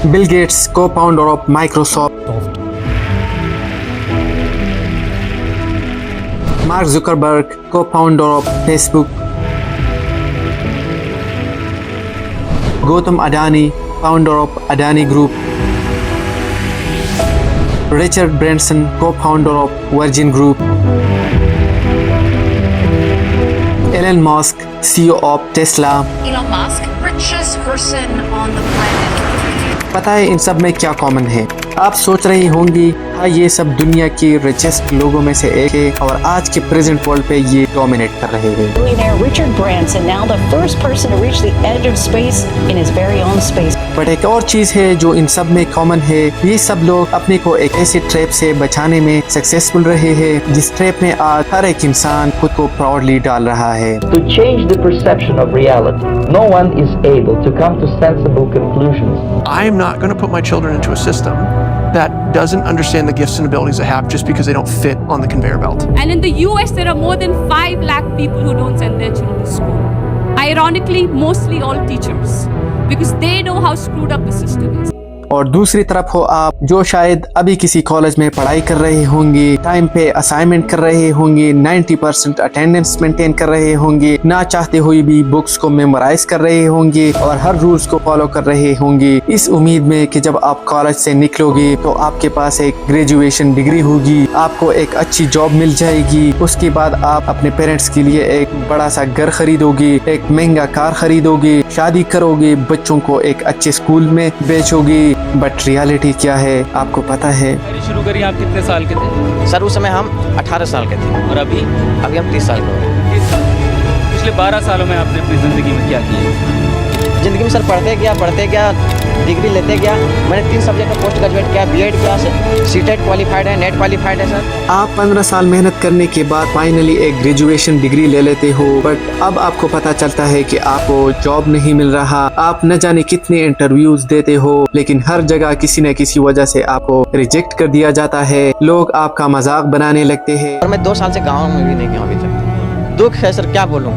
Bill Gates, co-founder of Microsoft. Mark Zuckerberg, co-founder of Facebook. Gautam Adani, founder of Adani Group. Richard Branson, co-founder of Virgin Group. Elon Musk, CEO of Tesla. Elon Musk, richest person on the planet. پتہ ہے ان سب میں کیا common ہے؟ آپ سوچ رہی ہوں گی ہاں یہ سب دنیا کی ریچسٹ لوگوں میں سے ایک ہے اور آج کے پریزنٹ ورلڈ پہ یہ ڈومینیٹ کر رہے ہیں. Billionaire Richard Branson, now the first person to reach the edge of space in his very own space. But ایک اور چیز ہے جو ان سب میں کامن ہے. یہ سب لوگ اپنے کو ایک ایسے ٹریپ سے بچانے میں سکسیسفل رہے ہیں جس ٹریپ میں آج ہر ایک انسان خود کو پراؤڈلی ڈال رہا ہے. To change the perception of reality, no one is able to come to sensible conclusions. I am not going to put my children into a system that doesn't understand the gifts and abilities they have just because they don't fit on the conveyor belt. And in the US, there are more than 5 lakh people who don't send their children to school. Ironically, mostly all teachers, because they know how screwed up the system is. اور دوسری طرف ہو آپ جو شاید ابھی کسی college میں پڑھائی کر رہے ہوں گے, ٹائم پہ اسائنمنٹ کر رہے ہوں گے, 90% اٹینڈنس مینٹین کر رہے ہوں گے, نہ چاہتے ہوئے بھی بکس کو میمورائز کر رہے ہوں گے اور ہر رولز کو فالو کر رہے ہوں گے, اس امید میں کہ جب آپ کالج سے نکلو گے تو آپ کے پاس ایک گریجویشن ڈگری ہوگی, آپ کو ایک اچھی جاب مل جائے گی, اس کے بعد آپ اپنے پیرنٹس کے لیے ایک بڑا سا گھر خریدو گے, ایک مہنگا کار خریدو گے, شادی کرو گے, بچوں کو ایک اچھے اسکول میں بیچو گے. بٹ ریالٹی کیا ہے آپ کو پتہ ہے؟ شروع کری آپ کتنے سال کے تھے؟ سر اس سمے ہم 18 سال کے تھے اور ابھی ہم 30 سال کے ہو گئے. پچھلے 12 سالوں میں آپ نے اپنی زندگی میں کیا کیا؟ زندگی میں سر پڑھتے گیا ڈگری لیتے گیا. میں نے 3 سبجیکٹ میں پوسٹ گریجویٹ کیا, بی ایڈ کیا, سی ٹیٹ کوالیفائڈ ہے, نیٹ کوالیفائڈ ہے. سر آپ 15 سال محنت کرنے کے بعد فائنلی ایک گریجویشن ڈگری لے لیتے ہو, بٹ اب آپ کو پتہ چلتا ہے کہ آپ کو جاب نہیں مل رہا. آپ نہ جانے کتنے انٹرویوز دیتے ہو لیکن ہر جگہ کسی نہ کسی وجہ سے آپ کو ریجیکٹ کر دیا جاتا ہے, لوگ آپ کا مذاق بنانے لگتے ہیں. اور میں 2 سال سے گاؤں میں بھی نہیں گیا ابھی تک. دکھ ہے سر, کیا بولوں,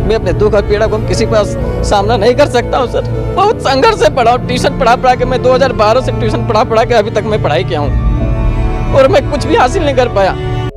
میں اپنے دکھ اور پیڑا کو کسی پاس سامنا نہیں کر سکتا ہوں. سر بہت سنگھرش سے پڑھا ہوں, ٹیوشن پڑھا کے میں 2012 سے ٹیوشن پڑھا کے ابھی تک میں پڑھائی کیا ہوں اور میں کچھ بھی حاصل نہیں کر پایا.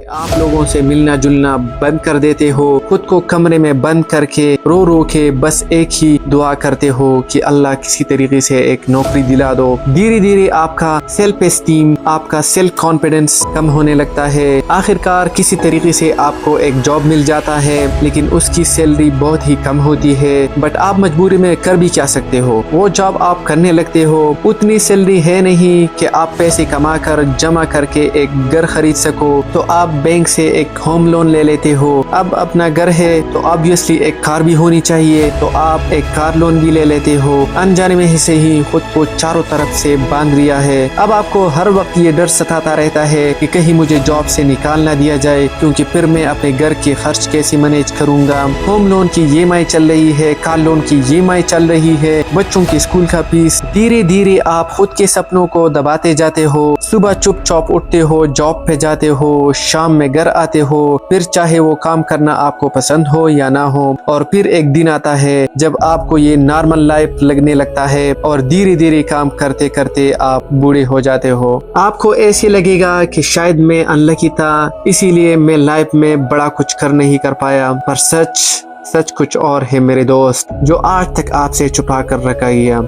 آپ لوگوں سے ملنا جلنا بند کر دیتے ہو, خود کو کمرے میں بند کر کے رو کے بس ایک ہی دعا کرتے ہو کہ اللہ کسی طریقے سے ایک نوکری دلا دو. دھیرے دھیرے آپ کا سیلف اسٹیم, آپ کا سیلف کانفیڈنس کم ہونے لگتا ہے. آخر کار کسی طریقے سے آپ کو ایک جاب مل جاتا ہے لیکن اس کی سیلری بہت ہی کم ہوتی ہے. بٹ آپ مجبوری میں کر بھی کیا سکتے ہو, وہ جاب آپ کرنے لگتے ہو, اتنی سیلری ہے نہیں کہ آپ پیسے کما کر جمع کر کے ایک گھر خرید سکو, تو آپ بینک سے ایک ہوم لون لے لیتے ہو. اب اپنا گھر ہے تو آبویسلی ایک کار بھی ہونی چاہیے, تو آپ ایک کار لون بھی لے لیتے ہو. انجانے میں سے ہی خود کو چاروں طرف سے باندھ لیا ہے. اب آپ کو ہر وقت یہ ڈر ستاتا رہتا ہے کہ کہیں مجھے جاب سے نکال نہ دیا جائے, کیونکہ پھر میں اپنے گھر کے خرچ کیسے مینیج کروں گا. ہوم لون کی ای ایم آئی چل رہی ہے, کار لون کی ای ایم آئی چل رہی ہے, بچوں کی اسکول کا فیس. دھیرے دھیرے آپ خود کے سپنوں کو دباتے جاتے ہو. صبح چپ چاپ اٹھتے ہو, جاب پہ جاتے ہو, شام میں گھر آتے ہو, پھر چاہے وہ کام کرنا آپ کو پسند ہو یا نہ ہو, اور پھر ایک دن آتا ہے جب آپ کو یہ نارمل لائف لگنے لگتا ہے اور دھیرے دھیرے کام کرتے کرتے آپ بوڑھے ہو جاتے ہو. آپ کو ایسے لگے گا کہ شاید میں انلکی تھا, اسی لیے میں لائف میں بڑا کچھ نہیں کر پایا. پر سچ کچھ اور ہے میرے دوست, جو آج تک آپ سے چھپا کر رکھا گیا.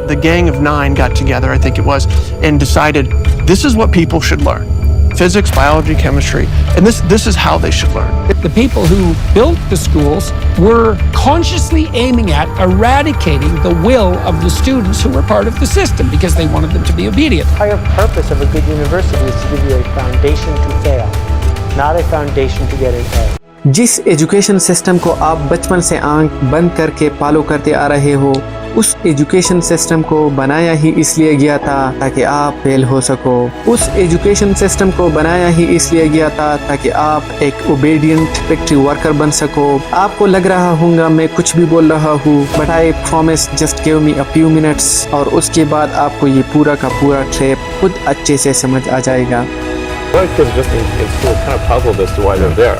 The gang of 9 got together, I think it was, and decided this is what people should learn. Physics, biology, chemistry, and this is how they should learn. The people who built the schools were consciously aiming at eradicating the will of the students who were part of the system because they wanted them to be obedient. The entire purpose of a good university is to give you a foundation to fail, not a foundation to get an A. جس education system کو آپ بچپن سے آنکھ بند کر کے follow کرتے آ رہے ہو, اس ایجوکیشن سسٹم کو بنایا ہی اس لیے گیا تھا تاکہ آپ فیل ہو سکو. اس ایجوکیشن سسٹم کو بنایا ہی اس لیے گیا تھا تاکہ آپ ایک اوبیڈینٹ فیکٹری ورکر بن سکو. آپ کو لگ رہا ہوگا میں کچھ بھی بول رہا ہوں, but I promise just give me a few minutes, اور اس کے بعد آپ کو یہ پورا کا پورا ٹریپ خود اچھے سے سمجھ آ جائے گا. Just in school kind of puzzled as to why they're there.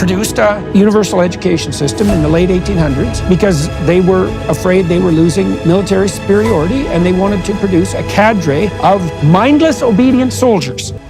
produced a universal education system in the late 1800s because they were afraid they were losing military superiority and they wanted to produce a cadre of mindless, obedient soldiers.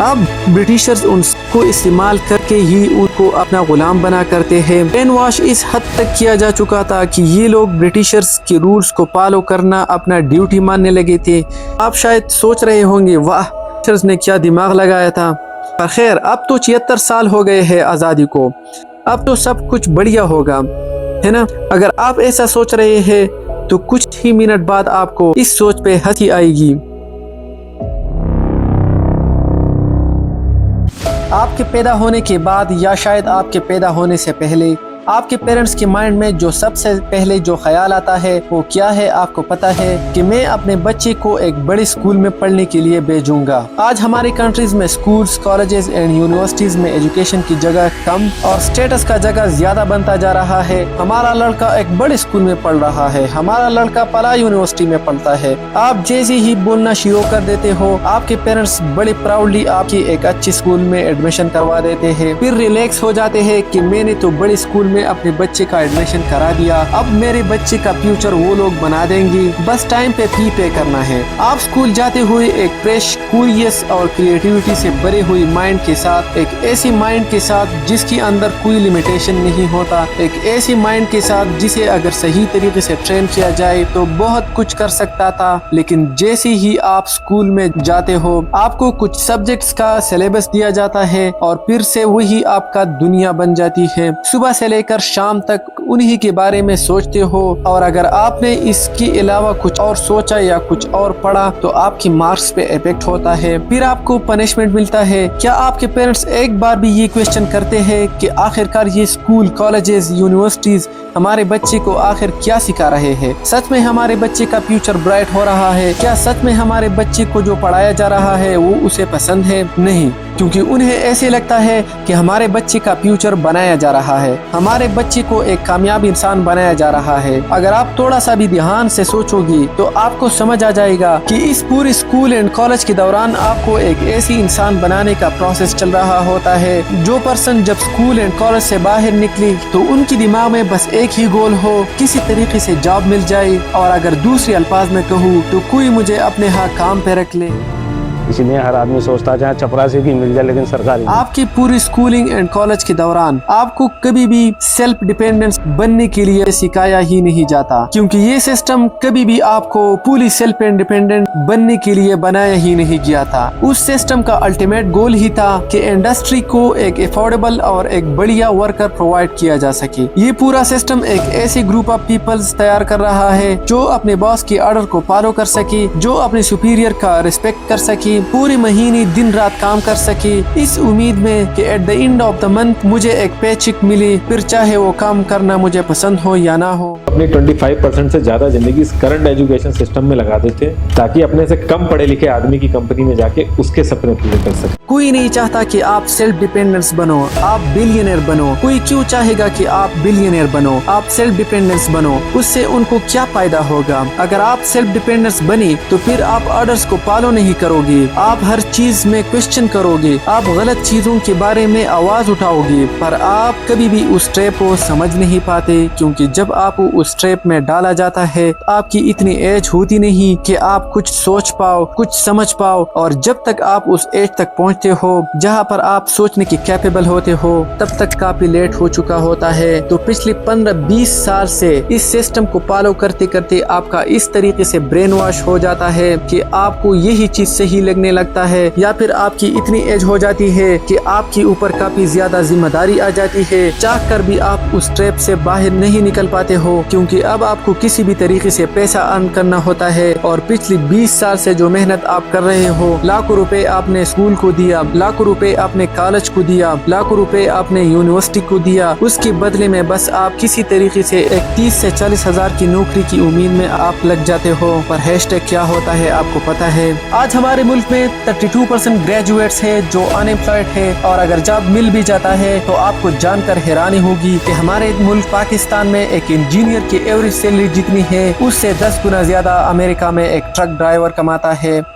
اب Britishers ان کو استعمال کر کے ہی ان کو اپنا غلام بنا کرتے ہیں. برین واش اس حد تک کیا جا چکا تھا کہ یہ لوگ برٹشرز کے رولز کو فالو کرنا اپنا ڈیوٹی ماننے لگے تھے. آپ شاید سوچ رہے ہوں گے واہ برٹشرز نے کیا دماغ لگایا تھا. پر خیر اب تو 76 سال ہو گئے ہیں آزادی کو, اب تو سب کچھ بڑھیا ہوگا ہے نا. اگر آپ ایسا سوچ رہے ہیں تو کچھ ہی منٹ بعد آپ کو اس سوچ پہ ہنسی آئے گی. آپ کے پیدا ہونے کے بعد یا شاید آپ کے پیدا ہونے سے پہلے آپ کے پیرنٹس کے مائنڈ میں جو سب سے پہلے جو خیال آتا ہے وہ کیا ہے آپ کو پتا ہے کہ میں اپنے بچے کو ایک بڑے اسکول میں پڑھنے کے لیے بھیجوں گا. آج ہماری کنٹریز میں اسکولز, کالجز اینڈ یونیورسٹیز میں ایجوکیشن کی جگہ کم اور اسٹیٹس کا جگہ زیادہ بنتا جا رہا ہے. ہمارا لڑکا ایک بڑے اسکول میں پڑھ رہا ہے, ہمارا لڑکا پلا یونیورسٹی میں پڑھتا ہے. آپ جیسے ہی بولنا شروع کر دیتے ہو آپ کے پیرنٹس بڑے پراؤڈلی آپ کی ایک اچھی اسکول میں ایڈمیشن کروا دیتے ہیں. پھر ریلیکس ہو جاتے ہیں کہ میں نے تو بڑے اسکول میں اپنے بچے کا ایڈمیشن کرا دیا, اب میرے بچے کا فیوچر وہ لوگ بنا دیں گے, بس ٹائم پہ فی پے کرنا ہے. آپ اسکول جاتے ہوئے ایک فریش, کیوریس اور کریٹیوٹی سے بھرے ہوئی مائنڈ کے ساتھ, ایک ایسی مائنڈ کے ساتھ جس کے اندر کوئی لمیٹیشن نہیں ہوتا, ایک ایسی مائنڈ کے ساتھ جسے اگر صحیح طریقے سے ٹرین کیا جائے تو بہت کچھ کر سکتا تھا. لیکن جیسے ہی آپ اسکول میں جاتے ہو آپ کو کچھ سبجیکٹس کا سلیبس دیا جاتا ہے اور پھر سے وہی آپ کا دنیا بن جاتی ہے. صبح سے لے کر شام تک انہی کے بارے میں سوچتے ہو, اور اگر آپ نے اس کے علاوہ کچھ اور سوچا یا کچھ اور پڑھا تو آپ کی مارکس پہ افیکٹ ہوتا ہے, پھر آپ کو پنشمنٹ ملتا ہے. کیا آپ کے پیرنٹس ایک بار بھی یہ کوشچن کرتے ہیں کہ آخرکار یہ اسکول, کالجز, یونیورسٹیز ہمارے بچے کو آخر کیا سکھا رہے ہیں؟ سچ میں ہمارے بچے کا فیوچر برائٹ ہو رہا ہے؟ کیا سچ میں ہمارے بچے کو جو پڑھایا جا رہا ہے وہ اسے پسند ہے؟ نہیں, کیونکہ انہیں ایسے لگتا ہے کہ ہمارے بچے کا فیوچر بنایا جا رہا ہے, ہمارے بچے کو ایک کامیاب انسان بنایا جا رہا ہے. اگر آپ تھوڑا سا بھی دھیان سے سوچو گی تو آپ کو سمجھ آ جائے گا کہ اس پورے اسکول اینڈ کالج کے دوران آپ کو ایک ایسی انسان بنانے کا پروسیس چل رہا ہوتا ہے. جو پرسن جب اسکول اینڈ کالج سے باہر نکلی تو ان کی دماغ میں بس ایک ہی گول ہو, کسی طریقے سے جاب مل جائے, اور اگر دوسرے الفاظ میں کہوں تو کوئی مجھے اپنے ہاں کام پہ رکھ لے. اسی لیے ہر آدمی سوچتا ہے جہاں چپراسی بھی مل جائے لیکن سرکاری. آپ کی پوری اسکولنگ اینڈ کالج کے دوران آپ کو کبھی بھی سیلف ڈیپینڈنس بننے کے لیے سکھایا ہی نہیں جاتا, کیونکہ یہ سسٹم کبھی بھی آپ کو پوری سیلف انڈیپینڈنٹ بننے کے لیے بنایا ہی نہیں گیا تھا. اس سسٹم کا الٹیمیٹ گول ہی تھا کہ انڈسٹری کو ایک افورڈیبل اور ایک بڑھیا ورکر پرووائڈ کیا جا سکے. یہ پورا سسٹم ایک ایسے گروپ آف پیپلز تیار کر رہا ہے جو اپنے باس کے آرڈر کو فالو کر سکے, جو اپنے سپیریئر کا ریسپیکٹ کر سکے, پورے مہینے دن رات کام کر سکے, اس امید میں کہ at the end of the month مجھے ایک پے چیک ملے, پھر چاہے وہ کام کرنا مجھے پسند ہو یا نہ ہو. اپنی 25% سے زیادہ زندگی اس کرنٹ ایجوکیشن سسٹم میں لگا دیتے ہیں تاکہ اپنے سے کم پڑھے لکھے آدمی کی کمپنی میں جا کے اس کے سپنے پورے کر سکے. کوئی نہیں چاہتا کہ آپ سیلف ڈیپینڈنس بنو, آپ بلینئر بنو. کوئی کیوں چاہے گا کہ آپ بلینئر بنو, آپ سیلف ڈیپینڈنس بنو؟ اس سے ان کو کیا فائدہ ہوگا؟ اگر آپ سیلف ڈیپینڈنس بنی تو پھر آپ آرڈرز کو فالو نہیں کرو گے, آپ ہر چیز میں کوشچن کرو گے, آپ غلط چیزوں کے بارے میں آواز اٹھاؤ گے, پر آپ کبھی بھی اس ٹریپ کو سمجھ نہیں پاتے, کیونکہ جب آپ اس ٹریپ میں ڈالا جاتا ہے آپ کی اتنی ایج ہوتی نہیں کہ آپ کچھ سوچ پاؤ, کچھ سمجھ پاؤ, اور جب تک آپ اس ایج تک پہنچتے ہو جہاں پر آپ سوچنے کے کیپیبل ہوتے ہو تب تک کافی لیٹ ہو چکا ہوتا ہے. تو پچھلے 15-20 سال سے اس سسٹم کو فالو کرتے کرتے آپ کا اس طریقے سے برین واش ہو جاتا ہے کہ آپ کو یہی چیز صحیح لگنے لگتا ہے, یا پھر آپ کی اتنی ایج ہو جاتی ہے کہ آپ کے اوپر کافی زیادہ ذمہ داری آ جاتی ہے, چاہ کر بھی آپ اس ٹریپ سے باہر نہیں نکل پاتے ہو, کیونکہ اب آپ کو کسی بھی طریقے سے پیسہ ارن کرنا ہوتا ہے. اور پچھلی 20 سال سے جو محنت آپ کر رہے ہو, لاکھوں روپے آپ نے اسکول کو دیا, لاکھوں روپے آپ نے کالج کو دیا, لاکھوں روپے آپ نے یونیورسٹی کو دیا, اس کے بدلے میں بس آپ کسی طریقے سے ایک 30 سے 40 ہزار کی نوکری کی امید میں آپ لگ جاتے ہو. پر ہیش ٹیگ کیا ہوتا ہے آپ کو پتا ہے؟ آج ہمارے ملک میں 32% گریجویٹس ہے جو ان امپلائڈ ہے, اور اگر جاب مل بھی جاتا ہے تو آپ کو جان کر حیرانی ہوگی کہ ہمارے ملک پاکستان میں ایک انجینئر کی ایوریج سیلری جتنی ہے اس سے 10 گنا زیادہ امریکہ میں ایک ٹرک ڈرائیور کماتا ہے.